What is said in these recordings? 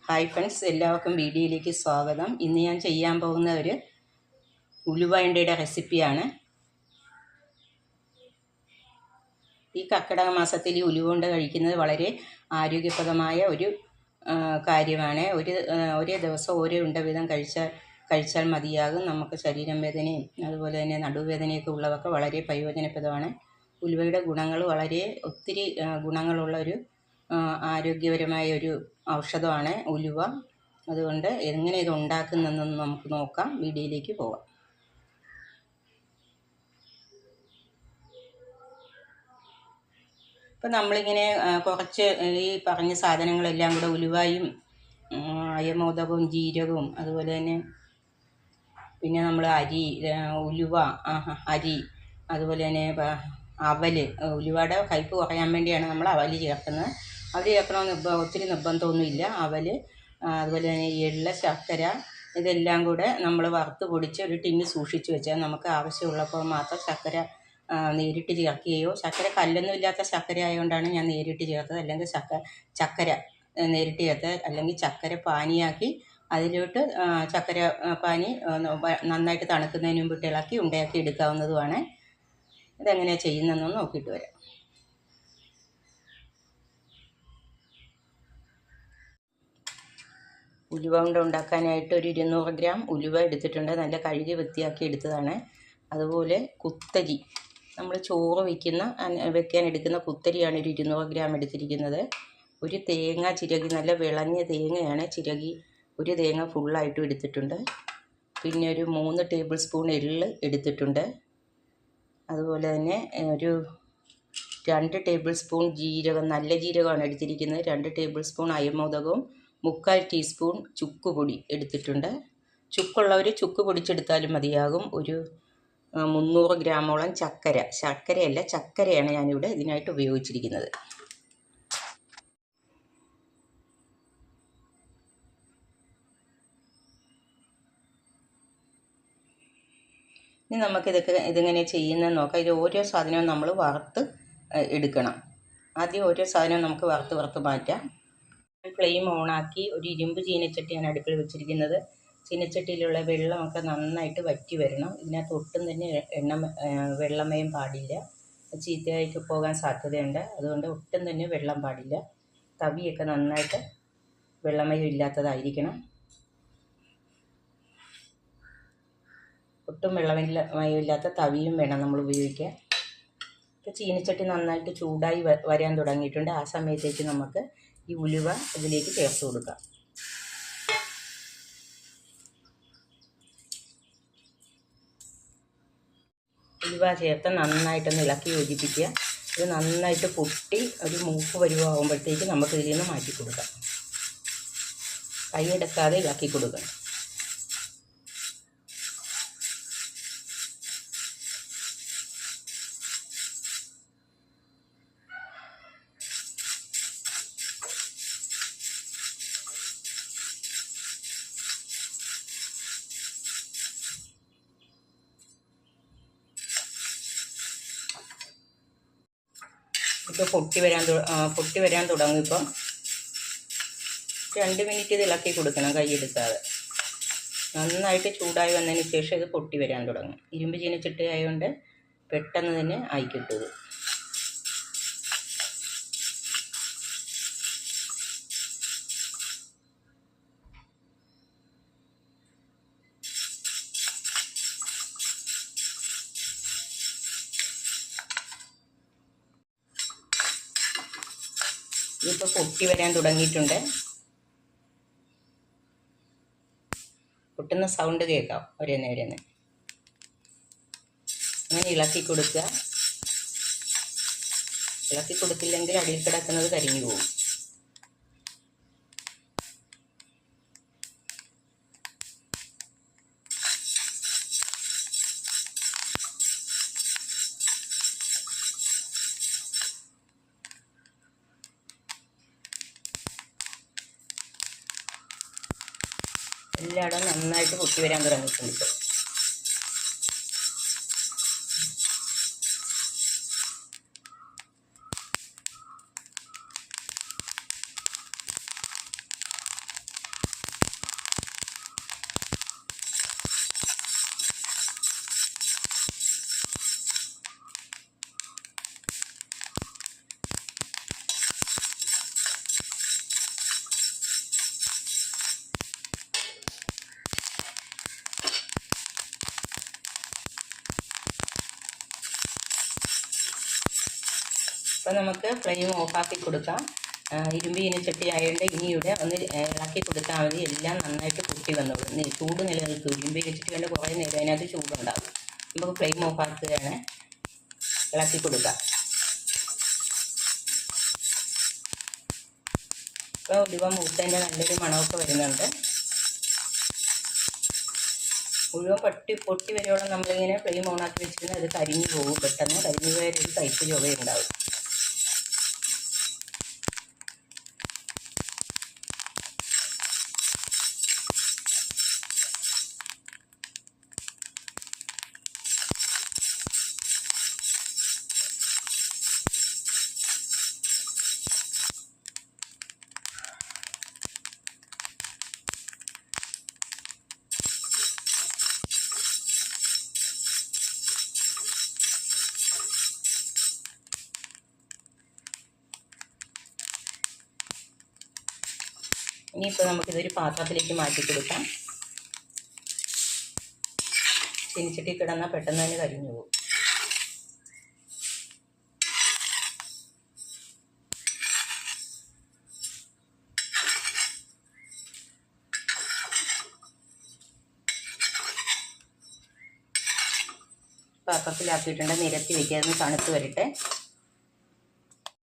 Hi friends, എല്ലാവർക്കും വീഡിയോയിലേക്ക് സ്വാഗതം. ഇന്ന് ഞാൻ ചെയ്യാൻ പോകുന്ന ഒരു ഉലുവയുണ്ടയുടെ റെസിപ്പിയാണ്. ഈ കർക്കിടക മാസത്തിൽ ഈ ഉലുവ കഴിക്കുന്നത് വളരെ ആരോഗ്യപ്രദമായ ഒരു കാര്യമാണ്. ഒരേ ദിവസം ഓരോ ഉണ്ട വീതം കഴിച്ചാൽ മതിയാകും. നമുക്ക് ശരീരം വേദനയും അതുപോലെ തന്നെ നടുവേദനയൊക്കെ ഉള്ളവർക്ക് വളരെ പ്രയോജനപ്രദമാണ്. ഉലുവയുടെ ഗുണങ്ങൾ ഒത്തിരി ഗുണങ്ങളുള്ള ഒരു ആരോഗ്യപരമായ ഒരു ഔഷധമാണ് ഉലുവ. അതുകൊണ്ട് എങ്ങനെ ഇത് ഉണ്ടാക്കുന്നതെന്ന് നമുക്ക് നോക്കാം. വീഡിയോയിലേക്ക് പോകാം. ഇപ്പം നമ്മളിങ്ങനെ കുറച്ച് ഈ പറഞ്ഞ സാധനങ്ങളെല്ലാം കൂടെ ഉലുവയും അയമോദകവും ജീരകവും അതുപോലെ തന്നെ പിന്നെ നമ്മൾ ഉലുവ അരി അതുപോലെ തന്നെ അവല്, ഉലുവയുടെ കയ്പ്പ് കുറയാൻ വേണ്ടിയാണ് നമ്മൾ അവല് ചേർക്കുന്നത്. അവല് ചേർക്കണമെന്ന് ഒത്തിരി നിർബന്ധമൊന്നുമില്ല. അവല് അതുപോലെ തന്നെ എള്ള്, ശർക്കര ഇതെല്ലാം കൂടെ നമ്മൾ വറുത്ത് പൊടിച്ച് ഒരു ടിന്നിൽ സൂക്ഷിച്ച് വെച്ചാൽ നമുക്ക് ആവശ്യമുള്ളപ്പോൾ മാത്രം ശർക്കര നേരിട്ട് ചേർക്കുകയോ, ശർക്കര കല്ലൊന്നും ഇല്ലാത്ത ശർക്കര ആയതുകൊണ്ടാണ് ഞാൻ നേരിട്ട് ചേർത്തത്. അല്ലെങ്കിൽ ചക്കര നേരിട്ട് ചേർത്ത്, അല്ലെങ്കിൽ ചക്കര പാനിയാക്കി അതിലോട്ട് ചക്കര പാനി നന്നായിട്ട് തണുക്കുന്നതിന് മുമ്പിട്ട് ഇളക്കി ഉണ്ടയാക്കി എടുക്കാവുന്നതുമാണ്. ഇതെങ്ങനെയാണ് ചെയ്യുന്നതെന്ന് നോക്കിയിട്ട് വരാം. ഉലുവ ഉണ്ട ഉണ്ടാക്കാനായിട്ട് ഒരു 200 ഗ്രാം ഉലുവ എടുത്തിട്ടുണ്ട്. നല്ല കഴുകി വൃത്തിയാക്കി എടുത്തതാണ്. അതുപോലെ കുത്തരി, നമ്മൾ ചോറ് വെക്കാൻ എടുക്കുന്ന കുത്തരിയാണ് ഒരു 200 ഗ്രാം എടുത്തിരിക്കുന്നത്. ഒരു തേങ്ങ ചിരകി, നല്ല വിളഞ്ഞ തേങ്ങയാണ് ചിരകി, ഒരു തേങ്ങ ഫുള്ളായിട്ടും എടുത്തിട്ടുണ്ട്. പിന്നെ ഒരു 3 ടേബിൾ സ്പൂൺ എള്ള് എടുത്തിട്ടുണ്ട്. അതുപോലെ തന്നെ ഒരു 2 ടേബിൾ സ്പൂൺ ജീരകം, നല്ല ജീരകമാണ് എടുത്തിരിക്കുന്നത്. 2 ടേബിൾ സ്പൂൺ അയമോദകവും 3/4 ടീസ്പൂൺ ചുക്കുപൊടി എടുത്തിട്ടുണ്ട്. ചുക്കുള്ളവർ ചുക്ക് പൊടിച്ചെടുത്താലും മതിയാകും. ഒരു 300 ഗ്രാമോളം ചക്കരയാണ് ഞാനിവിടെ ഇതിനായിട്ട് ഉപയോഗിച്ചിരിക്കുന്നത്. ഇനി ഇതിങ്ങനെ ചെയ്യുന്നതെന്ന് നോക്കാം. ഇത് ഓരോ സാധനവും നമ്മൾ വറുത്ത് എടുക്കണം. ആദ്യം ഓരോ സാധനവും നമുക്ക് വറുത്ത് മാറ്റാം. ഫ്ലെയിം ഓണാക്കി ഒരു ഇരുമ്പ് ചീനച്ചട്ടിയാണ് അടുപ്പിൽ വെച്ചിരിക്കുന്നത്. ചീനച്ചട്ടിയിലുള്ള വെള്ളമൊക്കെ നന്നായിട്ട് വറ്റി വരണം. ഇതിനകത്ത് ഒട്ടും തന്നെ വെള്ളമയം പാടില്ല, ചീത്തയായിട്ട് പോകാൻ സാധ്യതയുണ്ട്. അതുകൊണ്ട് ഒട്ടും തന്നെ വെള്ളം പാടില്ല. തവിയൊക്കെ നന്നായിട്ട് വെള്ളമയം ഇല്ലാത്തതായിരിക്കണം. ഒട്ടും വെള്ളമയമില്ലാത്ത തവിയും വേണം നമ്മൾ ഉപയോഗിക്കാൻ. ഇപ്പോൾ ചീനച്ചട്ടി നന്നായിട്ട് ചൂടായി വരാൻ തുടങ്ങിയിട്ടുണ്ട്. ആ സമയത്തേക്ക് നമുക്ക് ഈ ഉലുവ ഇതിലേക്ക് ചേർത്ത് കൊടുക്കാം. ഉലുവ ചേർത്ത് നന്നായിട്ടൊന്ന് ഇളക്കി യോജിപ്പിക്കുക. ഇത് നന്നായിട്ട് പൊട്ടി ഒരു മൂപ്പ് പരുവാകുമ്പോഴത്തേക്ക് നമുക്ക് ഇതിൽ നിന്ന് മാറ്റി കൊടുക്കാം. കൈയെടുക്കാതെ ഇളക്കി കൊടുക്കണം. ഇപ്പോൾ പൊട്ടി വരാൻ തുടങ്ങും. ഇപ്പം 2 മിനിറ്റ് ഇത് ഇളക്കി കൊടുക്കണം കൈയെടുക്കാതെ. നന്നായിട്ട് ചൂടായി വന്നതിന് ശേഷം ഇത് പൊട്ടി വരാൻ തുടങ്ങും. ഇരുമ്പ് ചീനച്ചട്ടി ആയതുകൊണ്ട് പെട്ടെന്ന് തന്നെ ആയിക്കിട്ടും. ഇതിപ്പോൾ പൊട്ടി വരാൻ തുടങ്ങിയിട്ടുണ്ട്. പൊട്ടുന്ന സൗണ്ട് കേൾക്കാം ഓരോന്നേരോന്ന്. അങ്ങനെ ഇളക്കി കൊടുക്കുക. ഇളക്കി കൊടുത്തില്ലെങ്കിൽ അടിയിൽ കിടക്കുന്നത് കരിഞ്ഞു പോകും. എല്ലായിടവും നന്നായിട്ട് പൊട്ടി വരാൻ തുടങ്ങിയിട്ടുണ്ട്. അപ്പോൾ നമുക്ക് ഫ്ലെയിം ഓഫാക്കി കൊടുക്കാം. ഇരുമ്പ് ചീനച്ചട്ടി ആയതുകൊണ്ട് ഇനി ഇവിടെ ഒന്ന് ഇളക്കി കൊടുത്താൽ മതി. എല്ലാം നന്നായിട്ട് പൊട്ടി വന്നോളും. ചൂട് നിലനിൽക്കും. ഇരുമ്പ് ചീനച്ചട്ടി കൊണ്ട് കുറേ നേരം അതിനകത്ത് ചൂടുണ്ടാകും. നമുക്ക് ഫ്ലെയിം ഓഫാക്കുകയാണ്. ഇളക്കി കൊടുക്കാം. ഇപ്പോൾ ഉലുവ മൂത്തതിൻ്റെ നല്ലൊരു മണമൊക്കെ വരുന്നുണ്ട്. മുഴുവൻ പൊട്ടി വരുവോളം നമ്മളിങ്ങനെ ഫ്ലെയിം ഓണാക്കി വെച്ചിരുന്നാൽ അത് കരിഞ്ഞു പോകും. പെട്ടെന്ന് കരിഞ്ഞു പോയൊരു കയ്പ്പ് ചുവയുണ്ടാവും. ഇനിയിപ്പോൾ നമുക്കിതൊരു പാത്രത്തിലേക്ക് മാറ്റി കൊടുക്കാം. ചീനിച്ചട്ടി കിടന്നാൽ പെട്ടെന്ന് തന്നെ കരിഞ്ഞു പോകും. പാത്രത്തിലാക്കിയിട്ടുണ്ട്. നിരത്തി വയ്ക്കുക. അതൊന്ന് തണുത്ത് വരട്ടെ.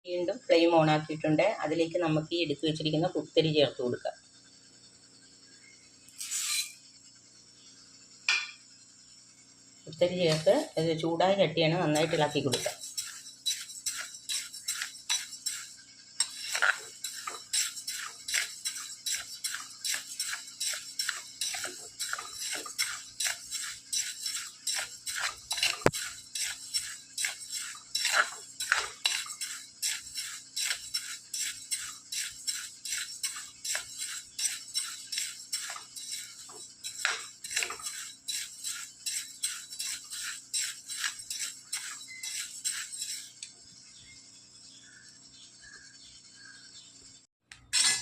വീണ്ടും ഫ്ലെയിം ഓൺ ആക്കിയിട്ടുണ്ട്. അതിലേക്ക് നമുക്ക് ഈ എടുത്തു വെച്ചിരിക്കുന്ന കുത്തരി ചേർത്ത് കൊടുക്കാം. കുത്തരി ചേർത്ത് ചൂടായ ചട്ടിയാണ്. നന്നായിട്ട് ഇളക്കി കൊടുക്കാം.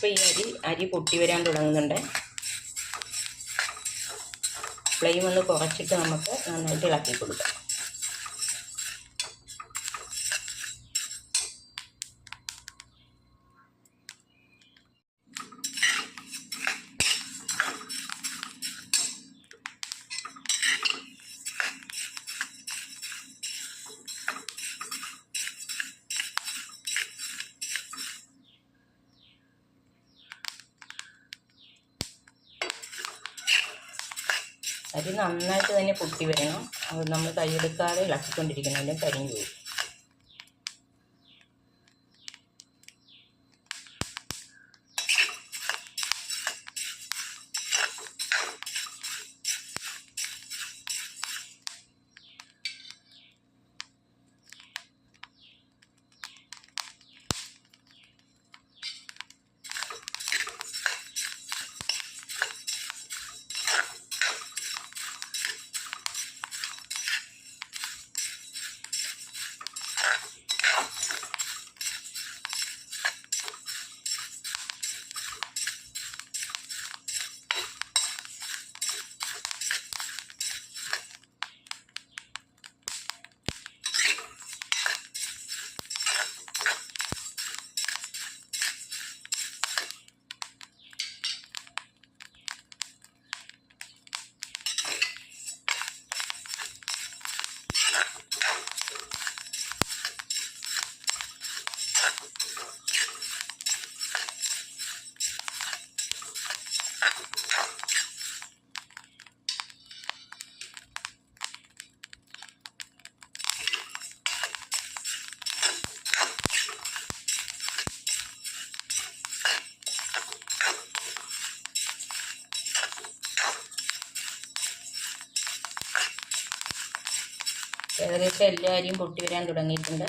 ഇപ്പോൾ ഈ അരി പൊട്ടി വരാൻ തുടങ്ങുന്നുണ്ട്. ഫ്ലെയിം ഒന്ന് കുറച്ചിട്ട് നമുക്ക് നന്നായിട്ട് ഇളക്കി കൊടുക്കാം. അരി നന്നായിട്ട് തന്നെ പൊട്ടി വരണം. അത് നമ്മൾ കൈയെടുക്കാതെ ഇളക്കിക്കൊണ്ടിരിക്കണം. അല്ലെങ്കിൽ കരിഞ്ഞു പോകും. ഏകദേശം എല്ലാ അരിയും പൊട്ടി വരാൻ തുടങ്ങിയിട്ടുണ്ട്.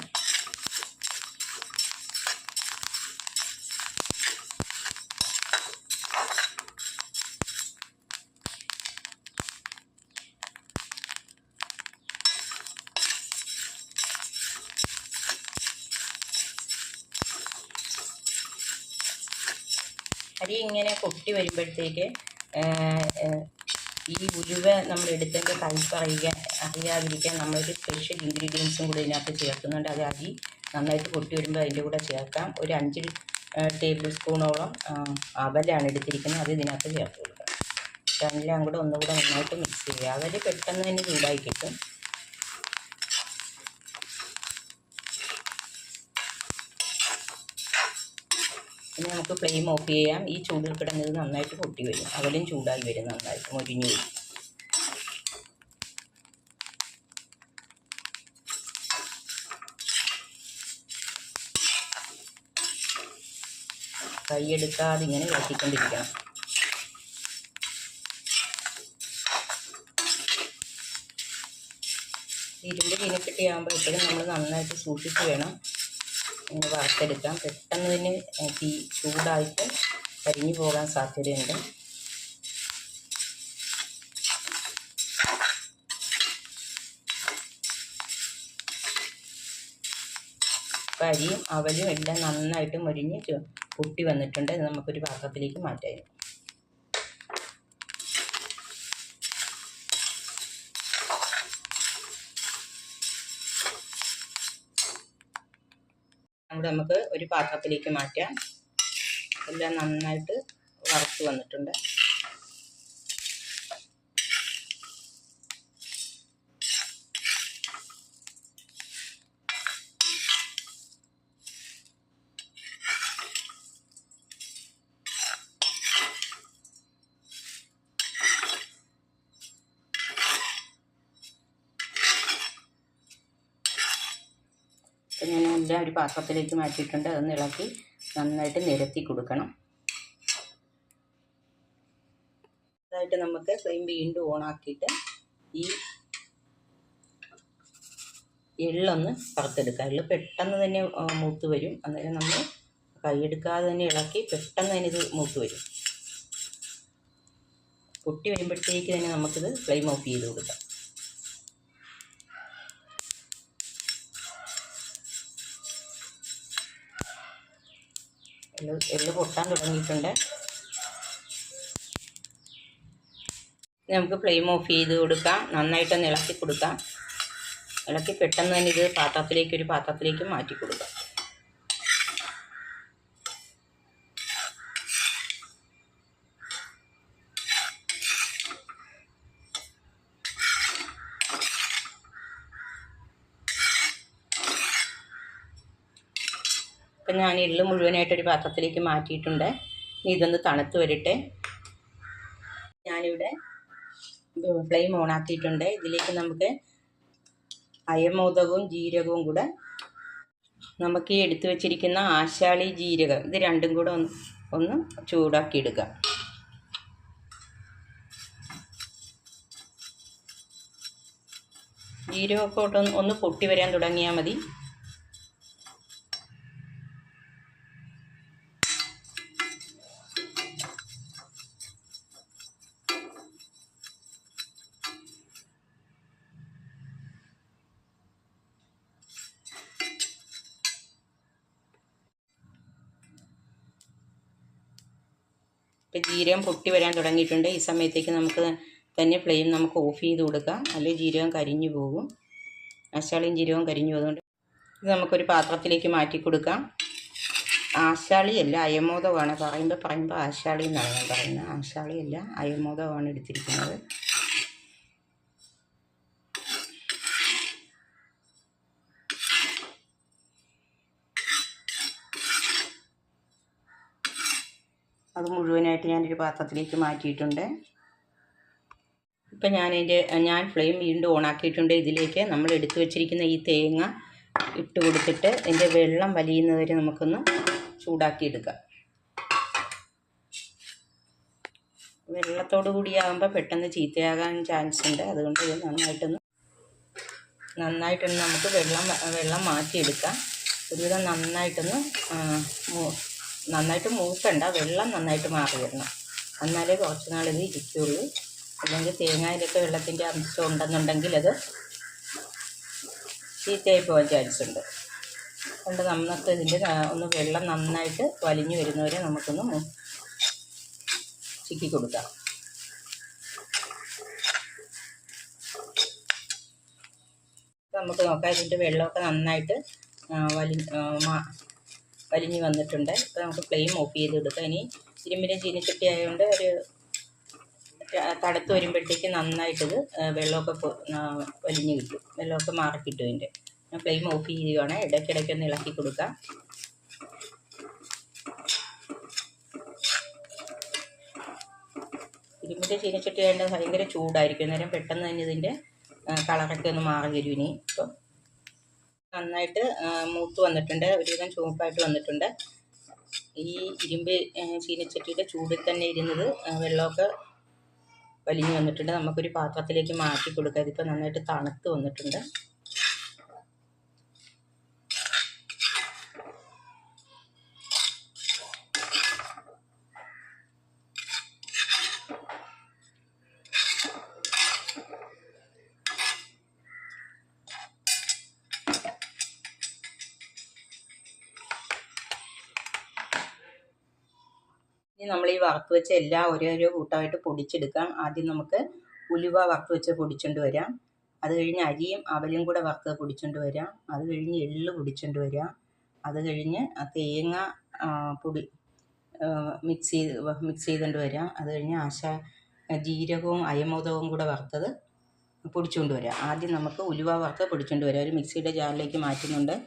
അരി ഇങ്ങനെ പൊട്ടി വരുമ്പോഴത്തേക്ക് ഈ ഉലുവ നമ്മൾ എടുത്തതിൻ്റെ കയ്പ് അറിയാതിരിക്കാൻ നമ്മളൊരു സ്പെഷ്യൽ ഇൻഗ്രീഡിയൻസും കൂടി ഇതിനകത്ത് ചേർക്കുന്നുണ്ട്. അത് അരി നന്നായിട്ട് പൊട്ടി വരുമ്പോൾ അതിൻ്റെ കൂടെ ചേർക്കാം. ഒരു 5 ടേബിൾ സ്പൂണോളം അവലാണ് എടുത്തിരിക്കുന്നത്. അത് ഇതിനകത്ത് ചേർത്ത് കൊടുക്കാം. എല്ലാം കൂടെ ഒന്നുകൂടെ നന്നായിട്ട് മിക്സ് ചെയ്യുക. അവൽ പെട്ടെന്ന് തന്നെ ചൂടായി കിട്ടും. പിന്നെ നമുക്ക് ഫ്ലെയിം ഓഫ് ചെയ്യാം. ഈ ചൂടിൽ കിടന്നത് നന്നായിട്ട് പൊട്ടി വരും. അവലും ചൂടായി വരും, നന്നായിട്ട് മൊരിഞ്ഞു വരും. കൈയെടുക്കാതെ ഇങ്ങനെ ഇളക്കിക്കൊണ്ടിരിക്കണം. ഇരുമ്പ് ചീനച്ചട്ടിയാകുമ്പോൾ എപ്പോഴും നമ്മൾ നന്നായിട്ട് സൂക്ഷിച്ച് വേണം ഇങ്ങനെ വറുത്തെടുക്കാം. പെട്ടെന്ന് തന്നെ തീ ചൂടായിട്ട് കരിഞ്ഞു പോകാൻ സാധ്യതയുണ്ട്. അരിയും അവലും എല്ലാം നന്നായിട്ട് മൊരിഞ്ഞ് പൊട്ടി വന്നിട്ടുണ്ട്. ഇത് നമുക്കൊരു പാത്രത്തിലേക്ക് മാറ്റാം. നമുക്ക് ഒരു പാത്രത്തിലേക്ക് മാറ്റാം. എല്ലാം നന്നായിട്ട് വറുത്ത് വന്നിട്ടുണ്ട്. ഞാൻ എല്ലാം ഒരു പാത്രത്തിലേക്ക് മാറ്റിയിട്ടുണ്ട്. അതൊന്ന് ഇളക്കി നന്നായിട്ട് നിരത്തി കൊടുക്കണം. അതായിട്ട് നമുക്ക് ഫ്ലെയിം വീണ്ടും ഓണാക്കിയിട്ട് ഈ എള്ളൊന്ന് വറുത്തെടുക്കുക. എള്ള് പെട്ടെന്ന് തന്നെ മൂത്ത് വരും. അന്നേരം നമ്മൾ കൈയെടുക്കാതെ തന്നെ ഇളക്കി പെട്ടെന്ന് തന്നെ ഇത് മൂത്ത് വരും. പൊട്ടി വരുമ്പോഴത്തേക്ക് തന്നെ നമുക്കിത് ഫ്ലെയിം ഓഫ് ചെയ്ത് കൊടുക്കാം. എള്ള് പൊട്ടാൻ തുടങ്ങിയിട്ടുണ്ട്. നമുക്ക് ഫ്ലെയിം ഓഫ് ചെയ്ത് കൊടുക്കാം. നന്നായിട്ടൊന്ന് ഇളക്കി കൊടുക്കാം. ഇളക്കി പെട്ടെന്ന് തന്നെ ഇത് ഒരു പാത്രത്തിലേക്ക് മാറ്റി കൊടുക്കാം. അപ്പം ഞാൻ എള്ള് മുഴുവനായിട്ടൊരു പാത്രത്തിലേക്ക് മാറ്റിയിട്ടുണ്ട്. ഇതൊന്ന് തണുത്ത് വരട്ടെ. ഞാനിവിടെ ഫ്ലെയിം ഓണാക്കിയിട്ടുണ്ട്. ഇതിലേക്ക് നമുക്ക് അയമോദകവും ജീരകവും കൂടെ, നമുക്ക് ഈ എടുത്തു വച്ചിരിക്കുന്ന ആശാളി ജീരകം, ഇത് രണ്ടും കൂടെ ഒന്ന് ചൂടാക്കി എടുക്കാം. ജീരകമൊക്കെ ഒന്ന് പൊട്ടി വരാൻ തുടങ്ങിയാൽ മതി. ഇപ്പം ജീരകം പൊട്ടി വരാൻ തുടങ്ങിയിട്ടുണ്ട്. ഈ സമയത്തേക്ക് നമുക്ക് തന്നെ ഫ്ലെയിം നമുക്ക് ഓഫ് ചെയ്ത് കൊടുക്കാം. അല്ലെങ്കിൽ ജീരകം കരിഞ്ഞു പോകും. ആശാളിയും ജീരകവും കരിഞ്ഞു പോകുന്നുണ്ട്. ഇത് നമുക്കൊരു പാത്രത്തിലേക്ക് മാറ്റി കൊടുക്കാം. ആശാളിയല്ല, അയമോദകമാണ്. പറയുമ്പോൾ ആശാളി എന്നാണ് ഞാൻ പറയുന്നത്. ആശാളിയല്ല, അയമോദകമാണ് എടുത്തിരിക്കുന്നത്. അത് മുഴുവനായിട്ട് ഞാനൊരു പാത്രത്തിലേക്ക് മാറ്റിയിട്ടുണ്ട്. ഇപ്പം ഞാൻ ഫ്ലെയിം വീണ്ടും ഓണാക്കിയിട്ടുണ്ട്. ഇതിലേക്ക് നമ്മൾ എടുത്തു വച്ചിരിക്കുന്ന ഈ തേങ്ങ ഇട്ട് കൊടുത്തിട്ട് ഇതിൻ്റെ വെള്ളം വലിയുന്നവരെ നമുക്കൊന്ന് ചൂടാക്കിയെടുക്കാം. വെള്ളത്തോടു കൂടിയാകുമ്പോൾ പെട്ടെന്ന് ചീത്തയാകാൻ ചാൻസ് ഉണ്ട്. അതുകൊണ്ട് ഇത് നന്നായിട്ടൊന്ന് നമുക്ക് വെള്ളം മാറ്റിയെടുക്കാം. ഒരുവിധം നന്നായിട്ട് മൂക്കണ്ട, വെള്ളം നന്നായിട്ട് മാറി വരണം. എന്നാലേ കുറച്ച് നാളിത് ഇരിക്കുകയുള്ളൂ. അല്ലെങ്കിൽ തേങ്ങയിലൊക്കെ വെള്ളത്തിൻ്റെ അംശം ഉണ്ടെന്നുണ്ടെങ്കിൽ അത് ചീത്തയായി പോകാൻ ചാൻസ് ഉണ്ട്. അതുകൊണ്ട് നമുക്ക് ഇതിൻ്റെ വെള്ളം നന്നായിട്ട് വലിഞ്ഞു വരുന്നവരെ നമുക്കൊന്ന് ചിക്കി കൊടുക്കാം. നമുക്ക് നോക്കാം. ഇതിൻ്റെ വെള്ളമൊക്കെ നന്നായിട്ട് വലിഞ്ഞ് വന്നിട്ടുണ്ട്. ഇപ്പോൾ നമുക്ക് ഫ്ലെയിം ഓഫ് ചെയ്ത് എടുക്കാം. ഇനി ഇരുമ്പിൻ്റെ ചീനിച്ചട്ടി ആയതുകൊണ്ട് ഒരു തണുത്ത് വരുമ്പോഴത്തേക്ക് നന്നായിട്ടിത് വെള്ളമൊക്കെ വലിഞ്ഞ് കിട്ടും, വെള്ളമൊക്കെ മാറിക്കിട്ടും. ഇതിൻ്റെ ഞാൻ ഫ്ലെയിം ഓഫ് ചെയ്യുകയാണ്. ഇടയ്ക്കിടയ്ക്കൊന്ന് ഇളക്കി കൊടുക്കാം. ഇരുമ്പിൻ്റെ ചീനിച്ചട്ടി ആയതുകൊണ്ട് ഭയങ്കര ചൂടായിരിക്കും, അന്നേരം പെട്ടെന്ന് തന്നെ ഇതിൻ്റെ കളറൊക്കെ ഒന്ന് മാറി വരും. ഇനി ഇപ്പം നന്നായിട്ട് മൂത്ത് വന്നിട്ടുണ്ട്, ഒരുവിധം ചുവപ്പായിട്ട് വന്നിട്ടുണ്ട്. ഈ ഇരുമ്പ് ചീനിച്ചട്ടിയുടെ ചൂടിൽ തന്നെ ഇരുന്നത് വെള്ളമൊക്കെ വലിഞ്ഞ് വന്നിട്ടുണ്ട്. നമുക്കൊരു പാത്രത്തിലേക്ക് മാറ്റി കൊടുക്കാം. ഇതിപ്പോൾ നന്നായിട്ട് തണുത്ത് വന്നിട്ടുണ്ട്. ഇനി നമ്മൾ ഈ വറുത്ത് വെച്ച എല്ലാം ഓരോരോ കൂട്ടമായിട്ട് പൊടിച്ചെടുക്കാം. ആദ്യം നമുക്ക് ഉലുവ വറുത്ത് വെച്ച് പൊടിച്ചുകൊണ്ട് വരാം. അത് കഴിഞ്ഞ് അരിയും അവലും കൂടെ വറുത്ത് പൊടിച്ചുകൊണ്ട് വരാം. അത് കഴിഞ്ഞ് എള്ള് പൊടിച്ചുകൊണ്ട് വരാം. അത് കഴിഞ്ഞ് തേങ്ങ പൊടി മിക്സ് ചെയ്തുകൊണ്ട് വരാം. അത് കഴിഞ്ഞ് ജീരകവും അയമോദകവും കൂടെ വറുത്തത് പൊടിച്ചുകൊണ്ട് വരാം. ആദ്യം നമുക്ക് ഉലുവ വറുത്ത് പൊടിച്ചുകൊണ്ട് വരാം. ഒരു മിക്സിയുടെ ജാറിലേക്ക് മാറ്റുന്നുണ്ട്.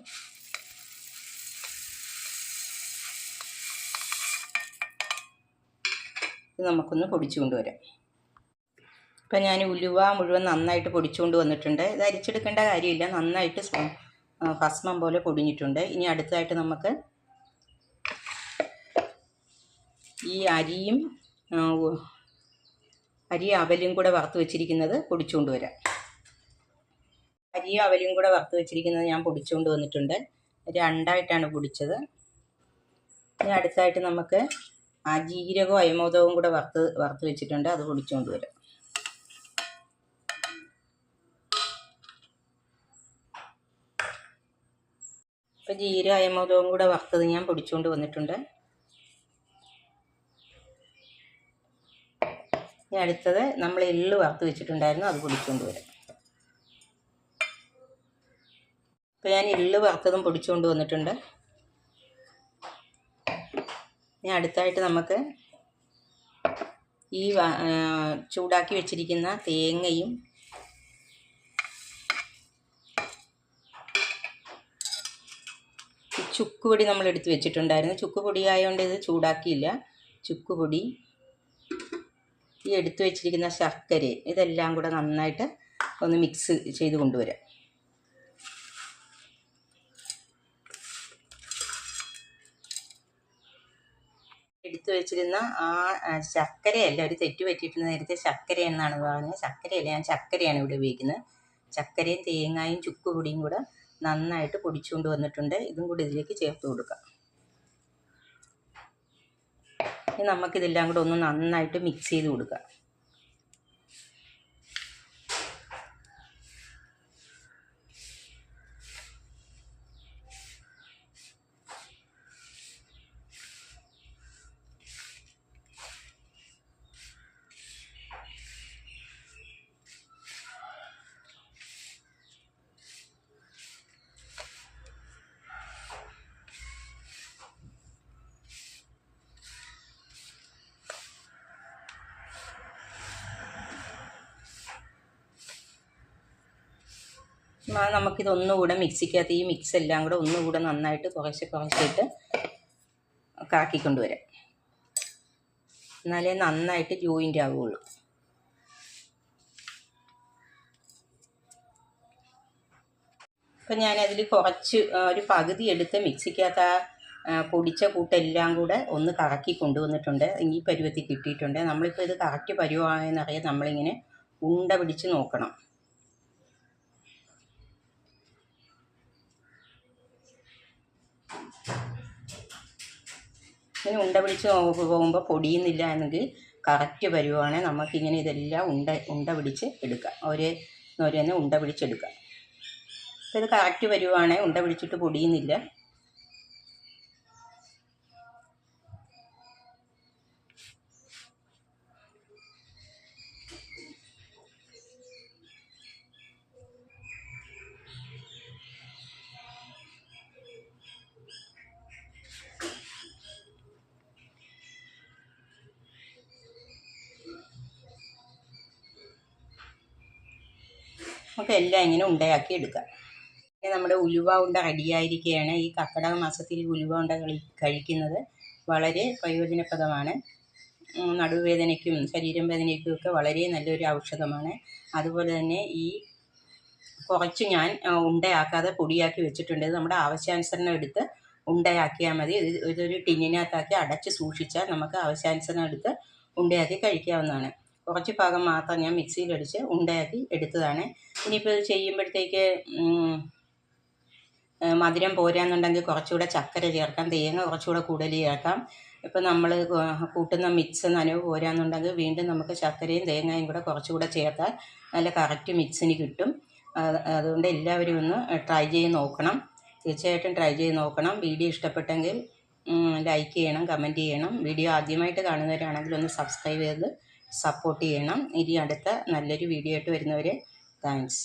ഇത് നമുക്കൊന്ന് പൊടിച്ചു കൊണ്ടുവരാം. ഇപ്പം ഞാൻ ഉലുവ മുഴുവൻ നന്നായിട്ട് പൊടിച്ചുകൊണ്ട് വന്നിട്ടുണ്ട്. ഇത് അരിച്ചെടുക്കേണ്ട കാര്യമില്ല, നന്നായിട്ട് ഭസ്മം പോലെ പൊടിഞ്ഞിട്ടുണ്ട്. ഇനി അടുത്തതായിട്ട് നമുക്ക് ഈ അരിയും അവലും കൂടെ വറുത്ത് വെച്ചിരിക്കുന്നത് പൊടിച്ചുകൊണ്ട് വരാം. അരിയും അവലും കൂടെ വറുത്ത് വെച്ചിരിക്കുന്നത് ഞാൻ പൊടിച്ചുകൊണ്ട് വന്നിട്ടുണ്ട്. രണ്ടായിട്ടാണ് പൊടിച്ചത്. ഇനി അടുത്തായിട്ട് നമുക്ക് ജീരകവും അയമോദകവും കൂടെ വറുത്ത് വെച്ചിട്ടുണ്ട്, അത് പൊടിച്ചുകൊണ്ട് വരാം. ഇപ്പം ജീരക അയമോദകവും കൂടെ വറുത്തത് ഞാൻ പൊടിച്ചുകൊണ്ട് വന്നിട്ടുണ്ട്. ഇനി അടുത്തത് നമ്മൾ എള്ള് വറുത്ത് വെച്ചിട്ടുണ്ടായിരുന്നു, അത് പൊടിച്ചുകൊണ്ട് വരാം. ഇപ്പം ഞാൻ എള്ള് വറുത്തതും പൊടിച്ചുകൊണ്ട് വന്നിട്ടുണ്ട്. ഇനി അടുത്തായിട്ട് നമുക്ക് ഈ ചൂടാക്കി വെച്ചിരിക്കുന്ന തേങ്ങയും ചുക്കുപൊടി നമ്മൾ എടുത്ത് വെച്ചിട്ടുണ്ടായിരുന്നു. ചുക്കുപൊടി ആയതുകൊണ്ട് ഇത് ചൂടാക്കിയില്ല. ചുക്കുപൊടി, ഈ എടുത്ത് വെച്ചിരിക്കുന്ന ശർക്കര, ഇതെല്ലാം കൂടെ നന്നായിട്ട് ഒന്ന് മിക്സ് ചെയ്ത് കൊണ്ടുവരാം. എടുത്തു വെച്ചിരുന്ന ശർക്കരയല്ല, ഒരു തെറ്റ് പറ്റിയിട്ടുണ്ട്. നേരത്തെ ശർക്കര എന്നാണ് പറഞ്ഞത്, ശർക്കരയല്ല, ഞാൻ ചക്കരയാണ് ഇവിടെ ഉപയോഗിക്കുന്നത്. ചക്കരയും തേങ്ങയും ചുക്കുപൊടിയും കൂടെ നന്നായിട്ട് പൊടിച്ചുകൊണ്ട് വന്നിട്ടുണ്ട്. ഇതും കൂടി ഇതിലേക്ക് ചേർത്ത് കൊടുക്കാം. ഇനി നമുക്കിതെല്ലാം കൂടെ ഒന്ന് നന്നായിട്ട് മിക്സ് ചെയ്ത് കൊടുക്കാം. നമുക്കിതൊന്നുകൂടെ മിക്സിക്കകത്ത് ഈ മിക്സ് എല്ലാം കൂടെ ഒന്നുകൂടെ നന്നായിട്ട് കുറച്ചിട്ട് കാക്കിക്കൊണ്ടുവരാം. എന്നാലേ നന്നായിട്ട് ജോയിൻ്റ് ആവുകയുള്ളൂ. അപ്പം ഞാനതിൽ കുറച്ച് ഒരു പകുതി എടുത്ത് മിക്സിക്കകത്ത് പൊടിച്ച കൂട്ടെല്ലാം കൂടെ ഒന്ന് കറക്കി കൊണ്ടുവന്നിട്ടുണ്ട്. ഈ പരുവത്തിൽ കിട്ടിയിട്ടുണ്ട്. നമ്മളിപ്പോൾ ഇത് കറക്റ്റ് പരുവമായെന്നറിയാൻ നമ്മളിങ്ങനെ ഉണ്ട പിടിച്ച് നോക്കണം. ഇങ്ങനെ ഉണ്ട പിടിച്ച് പോകുമ്പോൾ പൊടിയുന്നില്ല എന്നെങ്കിൽ കറക്റ്റ് പരുവാണ്. നമുക്കിങ്ങനെ ഇതെല്ലാം ഉണ്ട പിടിച്ച് എടുക്കാം. ഓരോന്ന് ഉണ്ട പിടിച്ചെടുക്കാം. അപ്പോൾ ഇത് കറക്റ്റ് പരുവാണ്, ഉണ്ട പിടിച്ചിട്ട് പൊടിയുന്നില്ല. അപ്പോൾ എല്ലാം ഇങ്ങനെ ഉണ്ടയാക്കി എടുക്കാം. നമ്മുടെ ഉലുവ ഉണ്ട റെഡിയായിരിക്കുകയാണ്. ഈ കർക്കിടക മാസത്തിൽ ഉലുവ ഉണ്ട കഴിക്കുന്നത് വളരെ പ്രയോജനപ്രദമാണ്. നടുവേദനയ്ക്കും ശരീരം വേദനയ്ക്കും ഒക്കെ വളരെ നല്ലൊരു ഔഷധമാണ്. അതുപോലെ തന്നെ ഈ കുറച്ച് ഞാൻ ഉണ്ടയാക്കാതെ പൊടിയാക്കി വെച്ചിട്ടുണ്ട്. ഇത് നമ്മുടെ ആവശ്യാനുസരണം എടുത്ത് ഉണ്ടയാക്കിയാൽ മതി. ഇതൊരു ടിന്നിനകത്താക്കി അടച്ച് സൂക്ഷിച്ചാൽ നമുക്ക് ആവശ്യാനുസരണം എടുത്ത് ഉണ്ടയാക്കി കഴിക്കാവുന്നതാണ്. കുറച്ച് ഭാഗം മാത്രം ഞാൻ മിക്സിയിലടിച്ച് ഉണ്ടയാക്കി എടുത്തതാണ്. ഇനിയിപ്പോൾ ഇത് ചെയ്യുമ്പോഴത്തേക്ക് മധുരം പോരാന്നുണ്ടെങ്കിൽ കുറച്ചുകൂടെ ചക്കര ചേർക്കാം, തേങ്ങ കുറച്ചുകൂടെ കൂടുതൽ ചേർക്കാം. ഇപ്പം നമ്മൾ കൂട്ടുന്ന മിക്സ് നനവ് പോരാന്നുണ്ടെങ്കിൽ വീണ്ടും നമുക്ക് ചക്കരയും തേങ്ങയും കൂടെ കുറച്ചുകൂടെ ചേർത്താൽ നല്ല കറക്റ്റ് മിക്സിന് കിട്ടും. അതുകൊണ്ട് എല്ലാവരും ഒന്ന് ട്രൈ ചെയ്ത് നോക്കണം. തീർച്ചയായിട്ടും ട്രൈ ചെയ്ത് നോക്കണം. വീഡിയോ ഇഷ്ടപ്പെട്ടെങ്കിൽ ലൈക്ക് ചെയ്യണം, കമൻറ്റ് ചെയ്യണം. വീഡിയോ ആദ്യമായിട്ട് കാണുന്നവരാണെങ്കിൽ ഒന്ന് സബ്സ്ക്രൈബ് ചെയ്ത് സപ്പോർട്ട് ചെയ്യണം. ഇനി അടുത്ത നല്ലൊരു വീഡിയോ ആയിട്ട് വരുന്നവരെ താങ്ക്സ്.